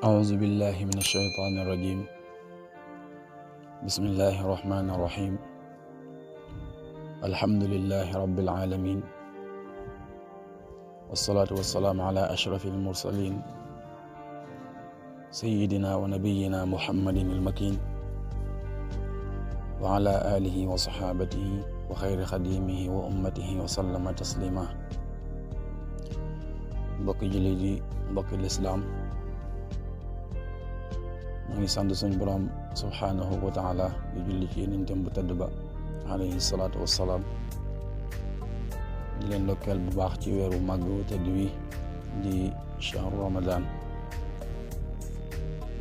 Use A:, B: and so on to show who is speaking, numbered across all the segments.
A: أعوذ بالله من الشيطان الرجيم. بسم الله الرحمن الرحيم. الحمد لله رب العالمين، والصلاة والسلام على أشرف المرسلين سيدنا ونبينا محمد المكين وعلى آله وصحابته وخير خديمه وأمته وسلم تسليما. mbokki jullit yi, mbokki lislaam, mu ngi sant suñ borom subhaanahu wa taala di julli ci yonentam bu tëdd ba alayhi salaatu wassalaam. di leen ndokkeel bu baax ci weeru màgg wu tëdd wi di shahru ramadan,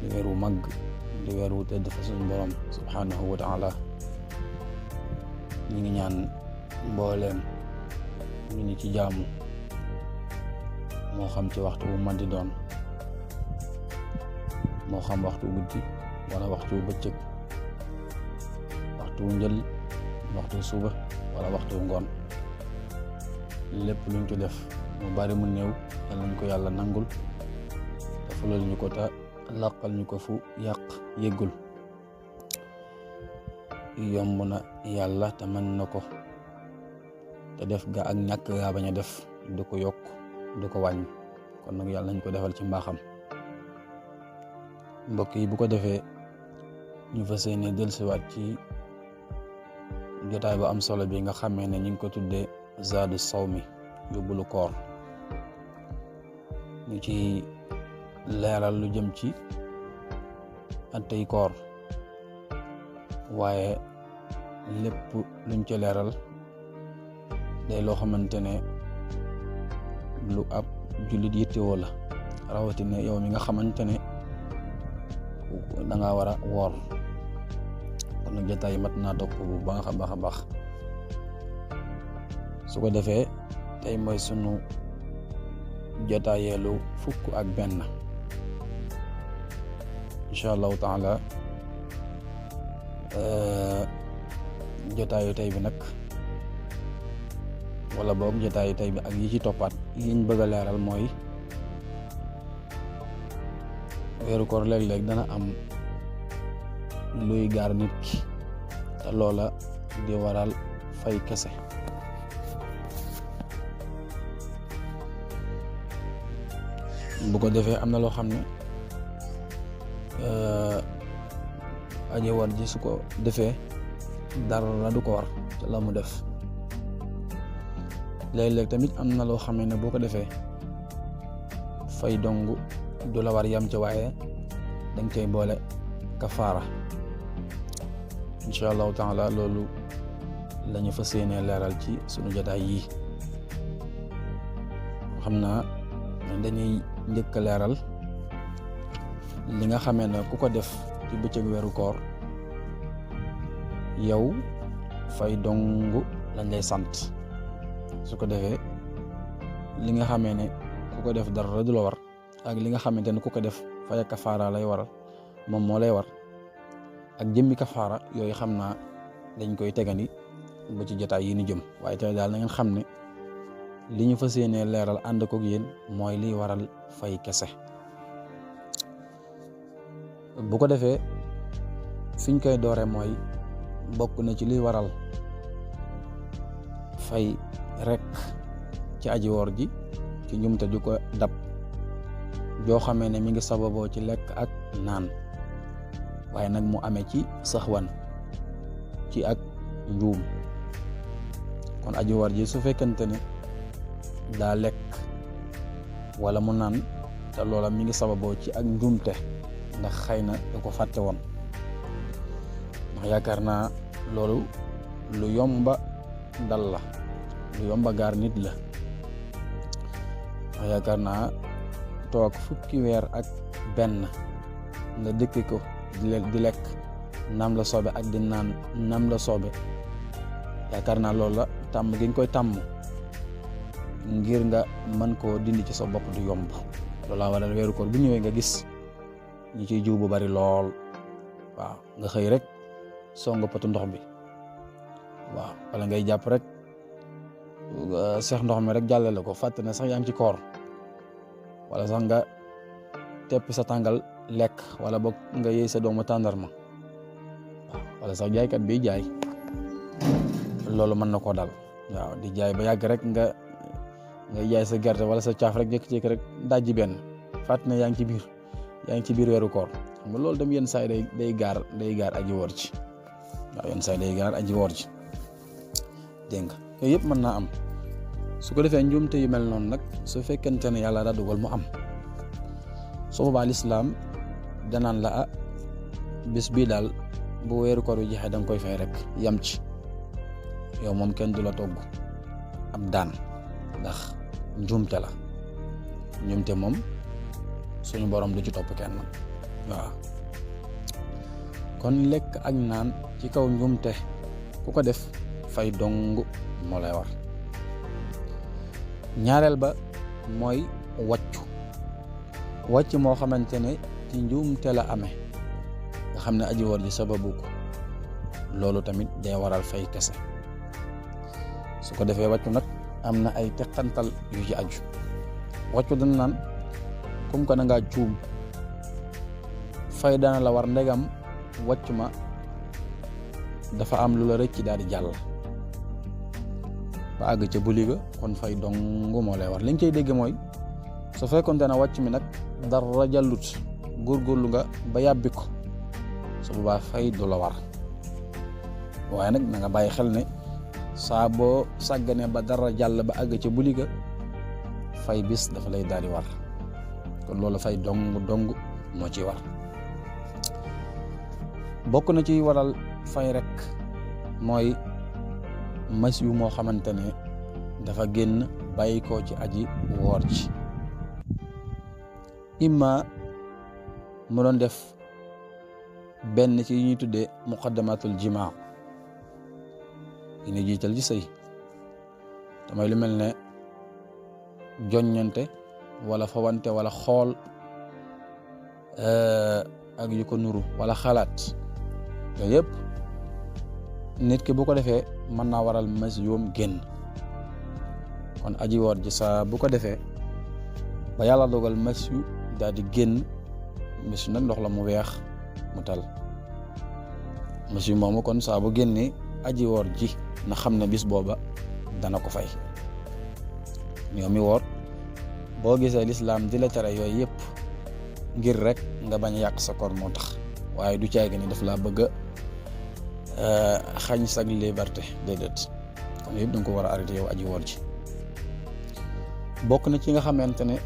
A: di weeru màgg, di weeru tëdd fa suñ borom subhaanahu wa taala. ñu ngi ñaan mbooleem ñu ni ci jaamu, moo xam ci waxtu bu man di doon, moo xam waxtu guddi wala waxtu bëccëg, waxtu njël, waxtu suba wala waxtu ngoon, lépp luñ ci def mu bari mu néew yal nañ ko yàlla nangul, te fulal ñu ko te làqal ñu ko fu yàq yëggul. yomb na yàlla te mën na ko, te def ga ak ñàkk gaa bañ a def du ko yokk du ko wàññi, kon nag yàlla nañ ko defal ci mbaaxam. mbokk yi, bu ko defee ñu fas yéene dellusiwaat ci jotaay bu am solo bi nga xamee ne ñu ngi ko tuddee zaadu sawmi, yóbbulu koor. ñu ci leeral lu jëm ci attey koor, waaye lépp luñ ci leeral day loo xamante ne lu ab jullit yittewoo la, rawatina yow mi nga xamante ne da ngaa war a woor. kon nag jotaay mat naa topp bu baax a baax a baax. su ko defee tey mooy sunu jotaayeelu fukk ak benn incha allahu taala. jotaayu tey bi nag, wala boog jotaayu tey bi ak yi ci toppaat, yiñ bëgg a leeral mooy weeru koor léeg-léeg dana am luy gaar nit ki, te loola di waral fay kese. bu ko defee am na loo xam ne aji war ji su ko defee dara du ko war te la mu def. léeg-léeg tamit am na loo xamee ne boo ko defee fay dong du la war yam ci, waaye danga cay boole kafaara. incha allahu taala loolu la ñu fas yéenee leeral ci sunu jotaay yii. xam naa dañuy njëkk a leeral li nga xamee ne ku ko def ci bëccëg weeru koor yow fay dong lañ lay sant. su ko defee li nga xamee ne ku ko def dara du la war, ak li nga xamante ne ku ko def fay kafaara lay waral, moom moo lay war, ak jëmmi kafaara yooyu xam naa dañ koy tegandi ba ci jotaay yi ñu jëm. waaye tey daal na ngeen xam ne li ñu fas yéenee leeral ànd koog yéen mooy liy waral fay kese. bu ko defee fiñ koy doore mooy bokk na ci liy waral fay rek ci aji woor ji ci njumte ju ko dab, joo xamee ne mi ngi sababoo ci lekk ak naan, waaye nag mu amee ci saxwan, ci ak njuum. kon aji woor ji su fekkente ne daa lekk wala mu naan te loola mi ngi sababoo ci ak njuumte, ndax xëy na da ko fàtte woon, ndax yaakaar naa loolu lu yomba dal la, lu yomba gaar nit la. ndax yaakaar naa toog fukki weer ak benn nga dëkk ko di lekk nam la soobe ak di naan nam la soobe, yaakaar naa loolu la tàmm gi nga koy tàmm ngir nga mën koo dindi ci sa bopp du yomb. loolaa waral weeru koor bu ñëwee nga gis ñi ciy jiw bu bari lool. waaw, nga xëy rek songo potu ndox bi, waaw, wala ngay jàpp rek seex ndox mi rek jàllale ko, fàtte ne sax yaa ngi ci koor, wala sax nga teppi sa tàngal lekk wala boog nga yëy sa doomu tàndarma waaw wala sax jaaykat bi jaay loolu mën na koo dal waaw di jaay ba yàgg rek nga jaay sa gerte wala sa caaf rek jékki-jékki rek dajji benn fàtt ne yaa ngi ci biir weeru koor xam nga loolu tam yenn saa yi day gaar aji woor ci waaw yenn saa yi day gaar aji woor ci dégg nga yooyu yëpp mën naa am su ko defee njuumte yu mel noonu nag su fekkente ne yàlla daa dogal mu am su boobaa lislaam danaan la bis bii daal bu weeru koor yu jeexee da nga koy fay rek yam ci yow moom kenn du la togg ab daan ndax njuumte la njuumte moom suñu borom du ci topp kenn waaw kon lekk ak naan ci kaw njuumte ku ko def fay dong moo lay war ñaareel ba mooy wàcc moo xamante ne ci njuumte la amee nga xam ne aji woor ji sababu ko loolu tamit day waral fay kese su ko defee wàccu nag am na ay teqantal yu ci aju wàccu dana naan comme que da ngaa cuum fay dana la war ndegam wàccu ma dafa am lu la rëcc daal di jàll ba àgg ca buli ga kon fay dong moo lay war li nga cay dégg mooy su fekkonte ne wàcc mi nag dara jàllut góorgóorlu nga ba yàbbi ko su boobaa fay du la war waaye nag na nga bàyyi xel ne saa boo sàgganee ba dara jàll ba àgg ca buli ga fay bis dafa lay daal di war kon loolu fay dong moo ci war bokk na ci waral fay rek mooy mas yu moo xamante ne dafa génn bàyyi ko ci aji woor ci imma mu doon def benn ci yi ñuy tuddee muqaddamatul jimaa yi ñuy jiital ci sëy damay lu mel ne joññante wala fawante wala xool ak yu ko nuru wala xalaat yooyu yëpp nit ki bu ko defee mën naa waral mas yoom génn kon aji woor ji saa bu ko defee ba yàlla dogal mas yu daal di génn mas yu nag ndox la mu weex mu tal mas yu moomu kon saa bu génnee aji woor ji na xam ne bis booba dana ko fay ñoo mi woor boo gisee lislaam di la tere yooyu yëpp ngir rek nga bañ a yàq sa koor moo tax waaye du caagi ni daf laa bëgg a xañ sag liberté déedéet kon yëpp danga ko war a arrêté yow aji woor ji bokk na ci nga xamante ne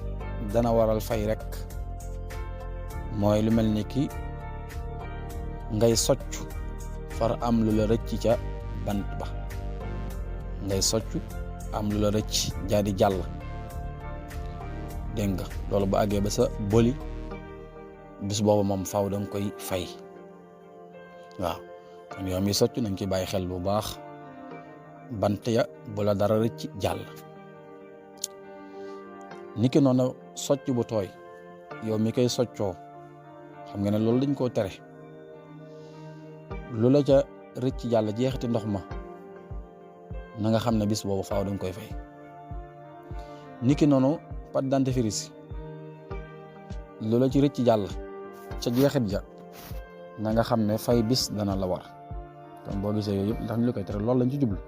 A: dana waral fay rek mooy lu mel ni ki ngay soccu far am lu la rëcc ca bant ba ngay soccu am lu la rëcc jaadi jàll dégg nga loolu bu àggee ba sa boli bis boobu moom faaw da nga koy fay waaw kon yow mi soccu nañ ci bàyyi xel bu baax bant ya bu la dara rëcc jàll niki noonu socc bu tooy yow mi koy soccoo xam nga ne loolu dañ koo tere lu la ca rëcc jàll jeexiti ndox ma na nga xam ne bis boobu faaw dañ koy fay niki noonu pâte dentifrice lu la ci rëcc jàll ca jeexit ja na nga xam ne fay bis dana la war kon boo gisee yooyu yëpp ndax ñu lu koy tere loolu lañ ci jublu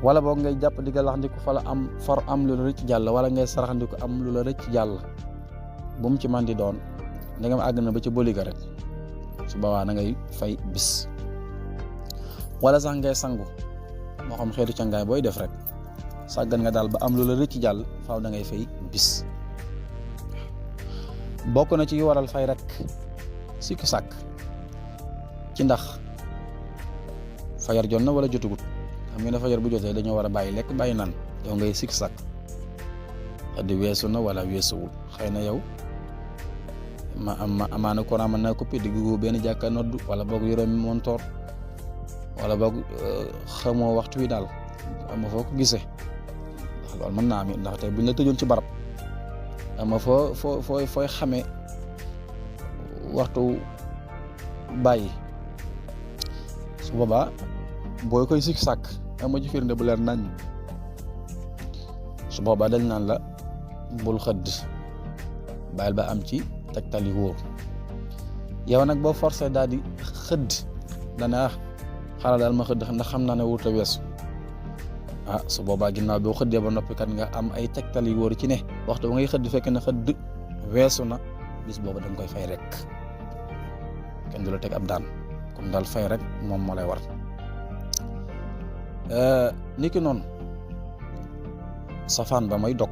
A: wala boog ngay jàpp di galaxndiku fa la am far am lu la rëcc jàll wala ngay saraxandiku am lu la rëcc jàll bu mu ci man di doon ndegam àgg na ba ci boliga rek su boobaa na ngay fay bis wala sax ngay sangu moo xam xeetu cangaay booy def rek sàggan nga daal ba am lu la rëcc jàll faaw da ngay fay bis bokk na ci waral fay rek sikki sàkk ci ndax fajar jot na wala jotugut xam nga ne fajar bu jotee dañoo war a bàyyi lekk bàyyi naan yow ngay sikki sàkk di weesu na wala weesuwul xëy na yow amaana courant mën naa coupé di gugu benn jàkka nodd wala boog yore montoor wala boog xamoo waxtu wi daal ama foo ko gisee ndax loolu mën naa am ndax tey buñ la tëjoon ci barab ama fooy xamee waxtu bàyyi su boobaa booy koy sikk sàkk ama ci firnde bu leer nañ su boobaa dañ naan la bul xëdd bàyyil ba am ci tegtal yu wóor. yow nag boo forcé daal di xëdd dana xaaral daal ma xëdd ndax xam naa ne wurta weesu su boobaa ginnaaw boo xëddee ba noppi kat nga am ay tegtal yu wóor ci ne waxtu ba ngay xëdd fekk na xëdd weesu na, bis boobu da nga koy fay rek, kenn du la teg ab daan. comme daal fay rek moom moo lay war. niki noonu safaan ba mooy dog,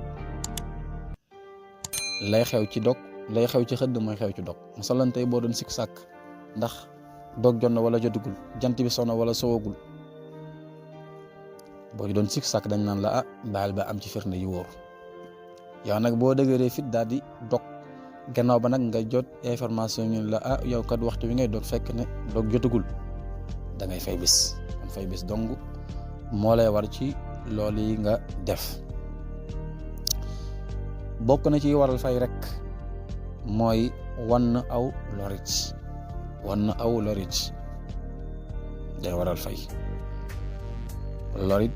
A: lay xew ci dog lay xew ci xëdd mooy xew ci dog. masalan tey boo doon sikk sàkk ndax dog jot na wala jotugul, jant bi sono wala sowagul, boo doon sikk sàkk dañ naan la baal ba am ci firnde yu wóor. yow nag boo dëgëree fit daal di dog, gannaaw ba nag nga jot information ñu la yow kat waxtu wi ngay dog fekk ne dog jotugul, da ngay fay bis. kon fay bis dong moo lay war ci loolu yi nga def. bokk na ci waral fay rek mooy wan aw lorit day waral fay. lorit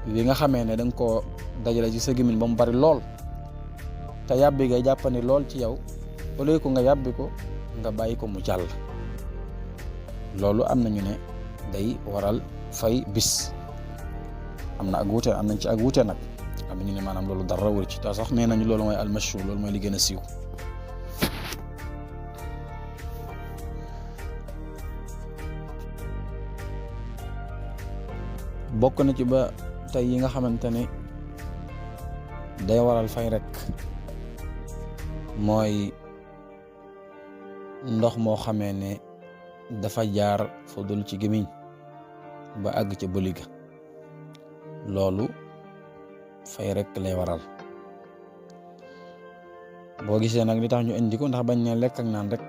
A: wi nga xamee ne danga koo dajale ci sa gémmiñ ba mu bari lool te yàbbi ngay jàppandi lool ci yow, au lieu que nga yàbbi ko nga bàyyi ko mu jàll, loolu am nañu ne day waral fay bis. am nañ ci ak wuute nag, am nañu ne maanaam loolu dara wër ci te sax nee nañu loolu mooy almashhur, loolu mooy li gën a siiw. bokk na ci ba tey yi nga xamante ne day waral fay rek mooy ndox moo xamee ne dafa jaar fu dul ci gémmiñ ba àgg ca bëli ga, loolu fay rek lay waral. boo gisee nag li tax ñu indi ko ndax bañ ne lekk ak naan rek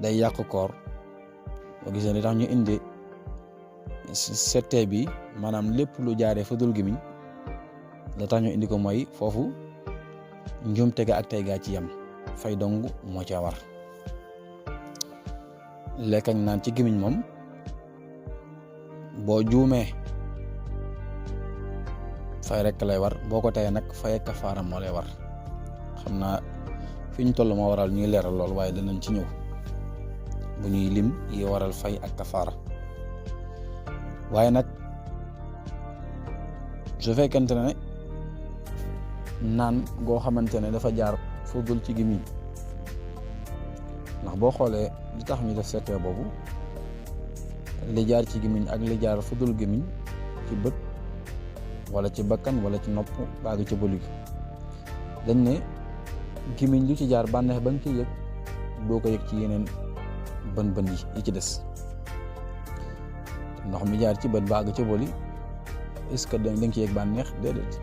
A: day yàq koor, boo gisee li tax ñu indi settee bi maanaam lépp lu jaaree fu dul gémmiñ, la tax ñu indi ko mooy foofu njuumte ga ak tey gaa ci yem, fay dong moo ca war. lekk ak naan ci gémmiñ moom boo juumee fay rek lay war, boo ko teyee nag fay ak kafaara moo lay war. xam naa fi ñu toll moo waral ñuy leeral lool, waaye danañ ci ñëw bu ñuy lim yi waral fay ak kafaara. waaye nag su fekkente ne naan goo xamante ne dafa jaar fu dul ci gémmiñ, ndax boo xoolee li tax ñu def seetee boobu, li jaar ci gémmiñ ak li jaar fu dul gémmiñ ci bët wala ci bakkan wala ci nopp baagi ci bëli gi, dañ ne gémmiñ lu ci jaar bànneex ba nga ciy yëg doo ko yëg ci yeneen bën yi ci des. ndox mi jaar ci bët ba àgg ci bëli, est-ce que da nga ci yëg bànneex? déedéet.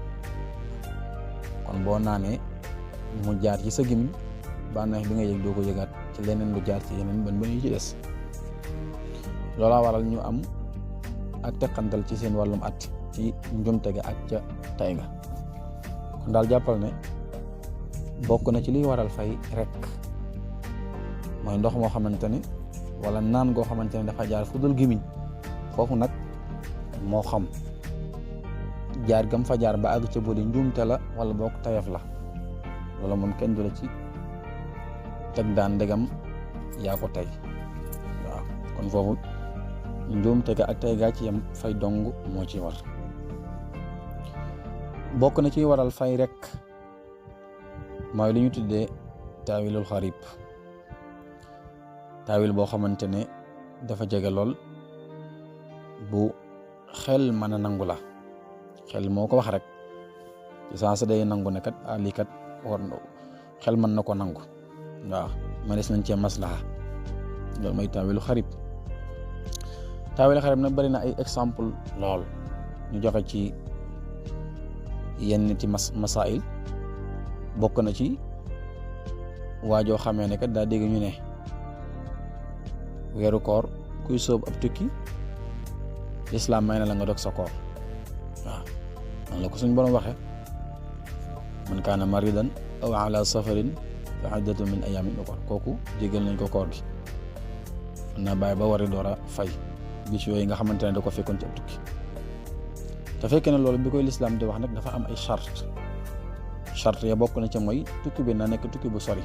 A: kon boo naanee mu jaar ci sa gémmiñ, bànneex bi nga yëg doo ko yëgaat ci leneen lu jaar ci yeneen bën yi ci des. loolaa waral ñu am ak teqantal ci seen wàllum at ci njumte ga ak ca tay ga. kon daal jàppal ne bokk na ci liy waral fay rek mooy ndox moo xamante ne wala naan goo xamante ne dafa jaar fu dul gémmiñ, foofu nag moo xam jaar gam fa jaar ba àgg ca bëli njuumte la wala boog tayef la, loolu moom kenn du la ci teg daan ndegam yaa ko tey. waaw kon foofu njuumte ga ak tey gaa ci yam, fay dong moo ci war. bokk na ci waral fay rek mooy li ñu tuddee taawilul xarib, taawil boo xamante ne dafa jege lool, bu xel mën a nangu la. xel moo ko wax rek ci saa sa day nangu ne kat lii kat war xel mën na ko nangu. waaw mënees nañ cee maslaha, loolu mooy taawilu xarib. taawilu xarib nag bari na ay exemple lool, ñu joxe ci yenn ci masail. bokk na ci waajoo xamee ne kat daa dégg ñu ne weeru koor kuy sóob ab tukki lislaam may na la nga dog sa koor. waaw noonu la ko suñ borom waxee, man kaana maridan aw ala safarin fa iddatu min ayaamin ukhar, kooku jégal nañ ko koor gi, mën naa bàyyi ba wari door a fay bis yooyu nga xamante ne da ko fekkoon ci ab tukki. te fekkee ne loolu bi koy lislaam di wax nag dafa am ay charte charte ya bokk na ca mooy tukki bi na nekk tukki bu sori,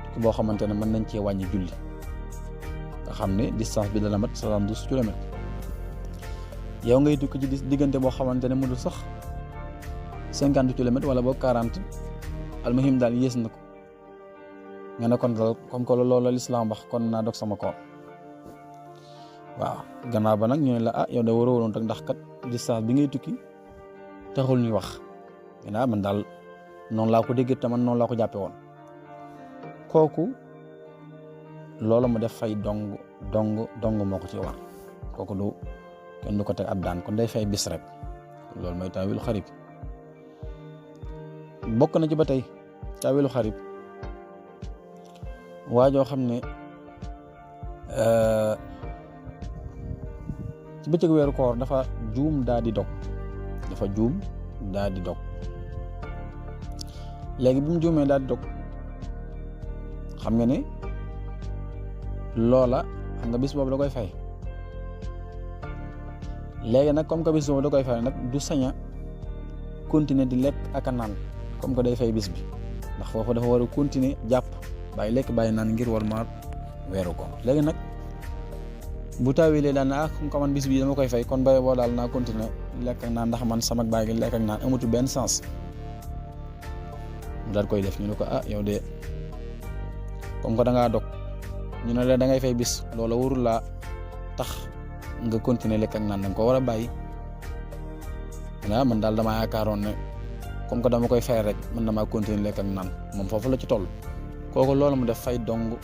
A: tukki boo xamante ne mën nañ cee wàññi julli, nga xam ne distance bi dana mat 72 kilomètres. yow ngay tukki ci diggante boo xamante ne mënul sax 50 kilomètres wala boog 40, almuhim daal yées na ko, nga ne kon daal comme que loolu la lislaam wax kon naa dog sama koor. waaw gannaaw ba nag ñu ne la yow da waroo woon rek ndax kat distance bi ngay tukki taxul ñuy wax. man daal noonu laa ko déggee te man noonu laa ko jàppe woon. kooku loolu mu def fay dong moo ko ci war. kooku du kenn du ko teg ab daan, kon day fay bis rek. loolu mooy taawilu xarib. bokk na ci ba tey taawilu xarib waajoo xam ne ci bëccëg weeru koor dafa juum daa di dog léegi bi mu juumee daa di dog, xam nga ne loola xam nga bis boobu da koy fay. léegi nag comme que bis boobu da koy fay nag du sañ a continuer di lekk ak a naan comme que day fay bis bi, ndax foofu dafa war a continuer jàpp bàyyi lekk bàyyi naan ngir war maar weeru ko. léegi nag bu taawilee daal na comme que man bis bi dama koy fay kon bay boo daal naa continuer lekk ak naan ndax man sama bàyyi gi lekk ak naan amatu benn sens, mu daal koy def. ñu ne ko yow de comme que da ngaa dog, ñu ne la da ngay fay bis, loola warul laa tax nga continuer lekk ak naan, da nga ko war a bàyyi. man daal damaa yaakaaroon ne comme que dama koy fay rek man damaa continuer lekk ak naan, moom foofu la ci toll. kooku loolu mu def fay dong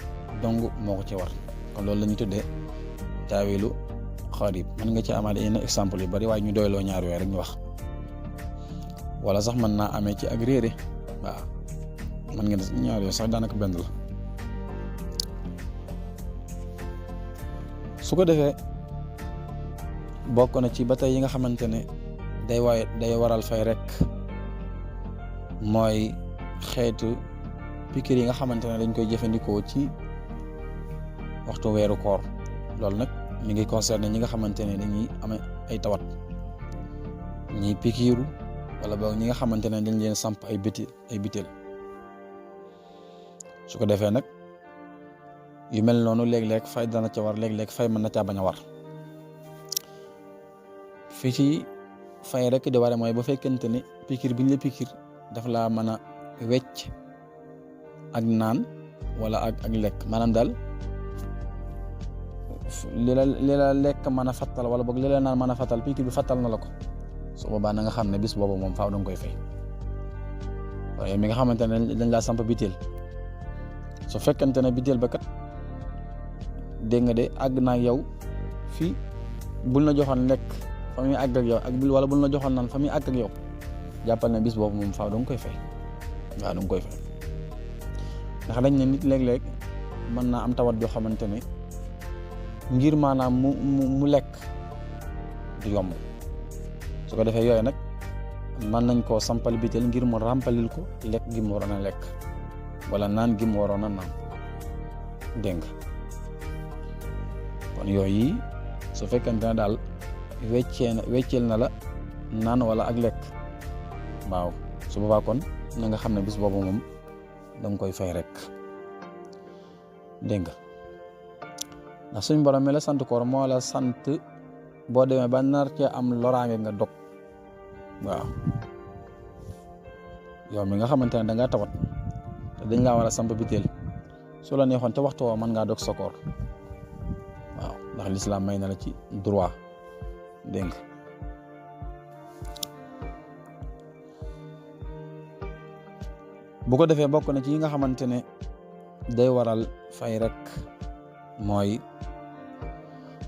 A: moo ko ci war. kon loolu la ñu tuddee taawilu xarib. mën nga ci amaale yenn exemple yu bari waaye ñu doyloo ñaar yooyu rek ñu wax, wala sax mën naa amee ci ak réere. waaw mën ngeen ñaar yooyu sax daanaka benn la. su ko defee bokk na ci ba tey yi nga xamante ne day waral fay rek mooy xeetu pikir yi nga xamante ne dañ koy jëfandikoo ci waxtu weeru koor. loolu nag mi ngi concerné ñi nga xamante ne dañuy amee ay tawat, ñiy pikiiru wala boog ñi nga xamante ne dañ leen samp ay bitel. su ko defee nag yu mel noonu léeg-léeg fay dana ca war, léeg-léeg fay mën na caa bañ a war. fii ci fay rek di ware mooy bu fekkente ne pikir biñ la pikir daf laa mën a wecc ak naan wala ak lekk, maanaam daal li la lekk mën a fattal wala boog li la naan mën a fattal pikir bi fattal na la ko, su boobaa na nga xam ne bis boobu moom faaw danga koy fay. waaye mi nga xamante ne dañ laa samp bitel, su fekkente ne bitel ba kat dégg nga de àgg naa yow fii bul na joxoon lekk fa muy àgg ak yow wala bul na joxoon naan fa muy àgg ak yow, jàppal ne bis boobu moom faaw danga koy fay. waaw danga koy fay ndax dañ ne nit léeg-léeg mën naa am tawat joo xamante ne ngir maanaam mu lekk du yomb. su ko defee yooyu nag mën nañ koo sampal bitel ngir mu ràmpalil ko lekk gi mu waroon a lekk wala naan gi mu waroon a naan, dégg nga. kon yooyu su fekkente ne daal wecceel na la naan wala ak lekk, waaw su boobaa kon na nga xam ne bis boobu moom danga koy fay rek, dégg nga. ndax suñ borom mi la sant koor moo la sant boo demee ba nar cee am loraange nga dog. waaw yow mi nga xamante ne da ngaa tawat te dañ laa war a samp biteel, su la neexoon te waxtu woo mën ngaa dog sa koor. waaw ndax lislaam may na la ci droit, dégg nga. bu ko defee bokk na ci yi nga xamante ne day waral fay rek mooy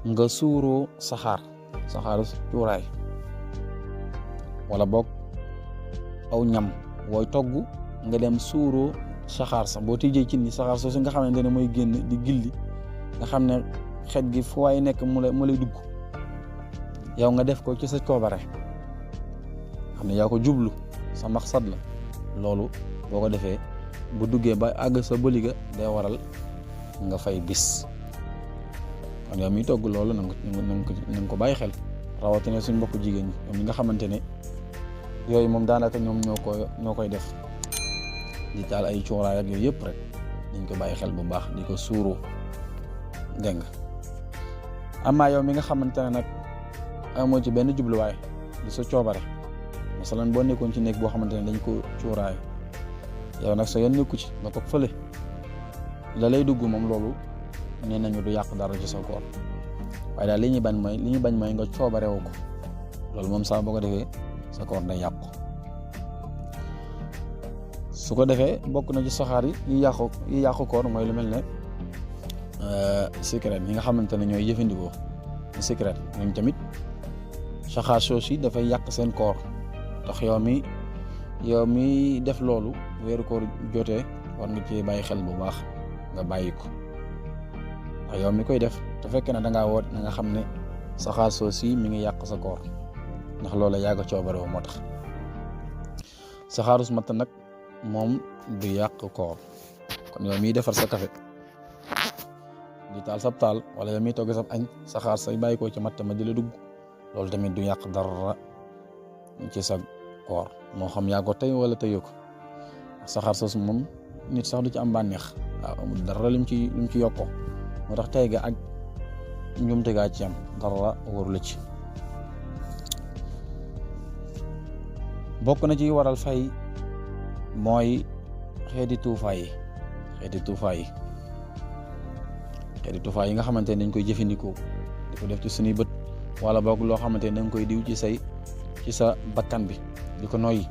A: nga suuroo saxaaru cuuraay wala boog aw ñam wooy togg nga dem suuroo saxaar sax boo tijjee ci ni saxaar soosu nga xamante ne mooy génn di gilli nga xam ne xet gi fu waay nekk mu lay dugg, yow nga def ko ci sa coobare xam ne yaa ko jublu sa maqsad la. loolu boo ko defee bu duggee ba àgg sa bëliga day waral nga fay bis. kon yow miy togg loolu na nga ko bàyyi xel, rawatina suñ mbokku jigéen ñi ñoom ñi nga xamante ne yooyu moom daanaka ñoom ñoo koy def di taal ay cuuraay ak yooyu yëpp rek dañ ko bàyyi xel bu baax di ko suuru dégg nga. amaa yow mi nga xamante ne nag amoo ci benn jubluwaay di sa coobare masalan boo nekkoon ci néeg boo xamante ne dañ ko cuuraay yow nag sa yoon nekku ci nga toog fële la lay dugg moom loolu nee nañu du yàq dara ci sa koor waaye daal li ñuy bañ mooy nga coobarewu ko loolu moom saa boo ko defee sa koor day yàqu. su ko defee bokk na ci saxaar yi yàqu koor mooy lu mel ne cigarette yi nga xamante ne ñooy jëfandikoo cigarette ñoom tamit saxaar soosi dafay yàq seen koor ndax yow mi def loolu weeru koor jotee war nga ci bàyyi xel bu baax nga bàyyi ko ndax yow mi koy def te fekk na dangaa woot na nga xam ne saxaar soosi mi ngi yàq sa koor ndax loola yàgg coobarewu moo tax. saxaarus matt nag moom du yàq koor kon yow miy defar sa café di taal sab taal wala yow miy togg sab añ saxaar say bàyyi ko ci matt ma di la dugg loolu tamit du yàq dara ci sa koor moo xam yaa ko tey wala tëyoo ko saxaar soosu moom nit sax du ci am bànneex waaw amul dara lim ci yokkoo moo tax tey ga ak njumte gaa ci am dara wóoru la ci. bokk na ci waral fay mooy xeeti tuufaay yi nga xamante ne dañ koy jëfandikoo di ko def ci suñuy bët wala boog loo xamante ne dañ koy diw ci sa bakkan bi di ko noyyi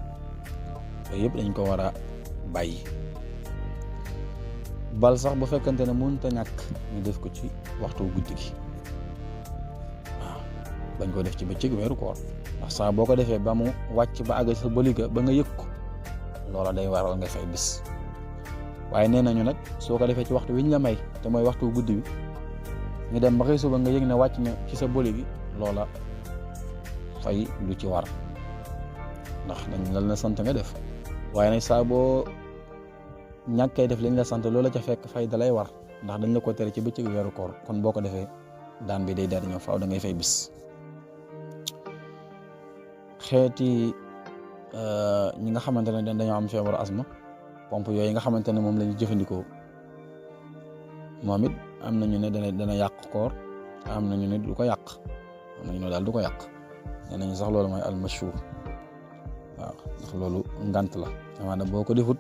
A: yooyu yëpp dañ ko war a bàyyi. bal sax bu fekkante ne mënut a ñàkk ñu def ko ci waxtu guddi gi waaw bañ ko def ci bëccëg weeru koor ndax saa boo ko defee ba mu wàcc ba àgg sa bëliga ba nga yëg ko loola day waral nga fay bis. waaye nee nañu nag soo ko defee ci waxtu wi ñu la may te mooy waxtu guddi bi ñu dem ba xëy suba nga yëg ne wàcc na ci sa bëli gi loola fay du ci war ndax dañ la sant nga def waaye nag saa boo ñàkkee def liñ la sant loola ca fekk fay dalay war ndax dañ la ko tere ci bëccëg weeru koor kon boo ko defee daan bi day daal di ñëw faaw da ngay fay bis. xeeti ñi nga xamante ne dañoo am feebaru asma pompe yooyu nga xamante ne moom la ñu jëfandikoo moom it am nañu ne dana yàq koor am nañu ne du ko yàq am nañu ne daal du ko yàq nee nañu sax loolu mooy almashhur waaw ndax loolu ngant la amaana boo ko defut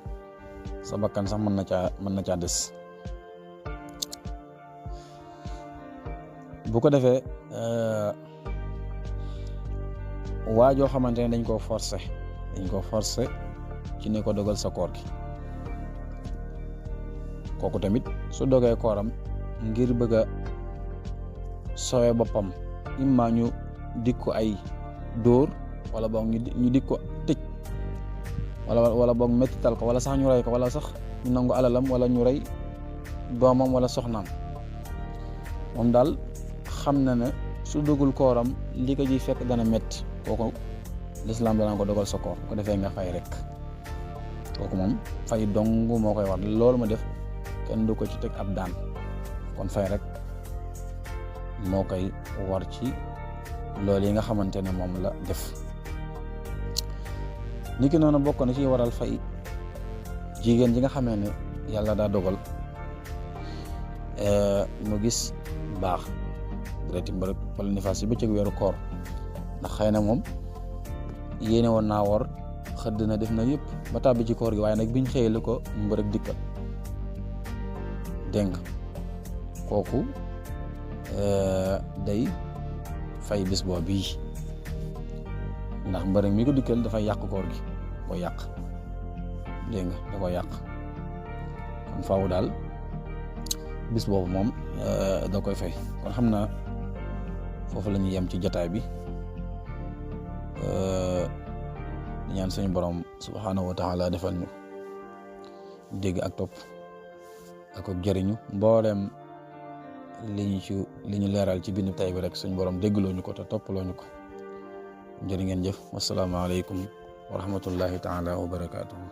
A: sa bakkan sax mën na caa des. bu ko defee waajoo xamante ne dañ koo forcé ci ne ko dogal sa koor gi kooku tamit su dogee kooram ngir bëgg a sowe boppam imma ñu dik ko ay dóor wala boog ñu dik ko tëj wala boog mettital ko wala sax ñu rey ko wala sax ñu nangu alalam wala ñu rey doomam wala soxnaam moom daal xam na ne su dogul kooram li ko ji fekk dana metti kooku lislaam dana ko dogal sa koor ko defee nga fay rek kooku moom fay dong moo koy war loolu ma def kenn du ko ci teg ab daan kon fay rek moo koy war ci loolu yi nga xamante ne moom la def. niki noonu bokk na ci waral fay jigéen ji nga xamee ne yàlla daa dogal mu gis baax direti mbërëg wala nifaas yi bëccëg weeru koor ndax xëy na moom yéene woon naa woor xëdd na def na yëpp ba tàbbi ci koor gi waaye nag biñ xëyee la ko mbërëg dikkal dégg nga kooku day fay bis boo bii ndax mbërëg mi ko dikkal dafay yàq koor gi ko yàq dégg nga da ko yàq kon faaw daal bis boobu moom da koy fay kon xam naa foofu la ñuy yem ci jotaay bi di ñaan suñu borom subhaanahu wa taala defal ñu dégg ak topp ak jëriñu mboolem li ñu leeral ci bindu tay bi rek suñu borom déggloo ñu ko te toppaloo ñu ko jërë ngeen jëf wasalaamaaleykum wa rahmatullahi taala wa barakaatuhu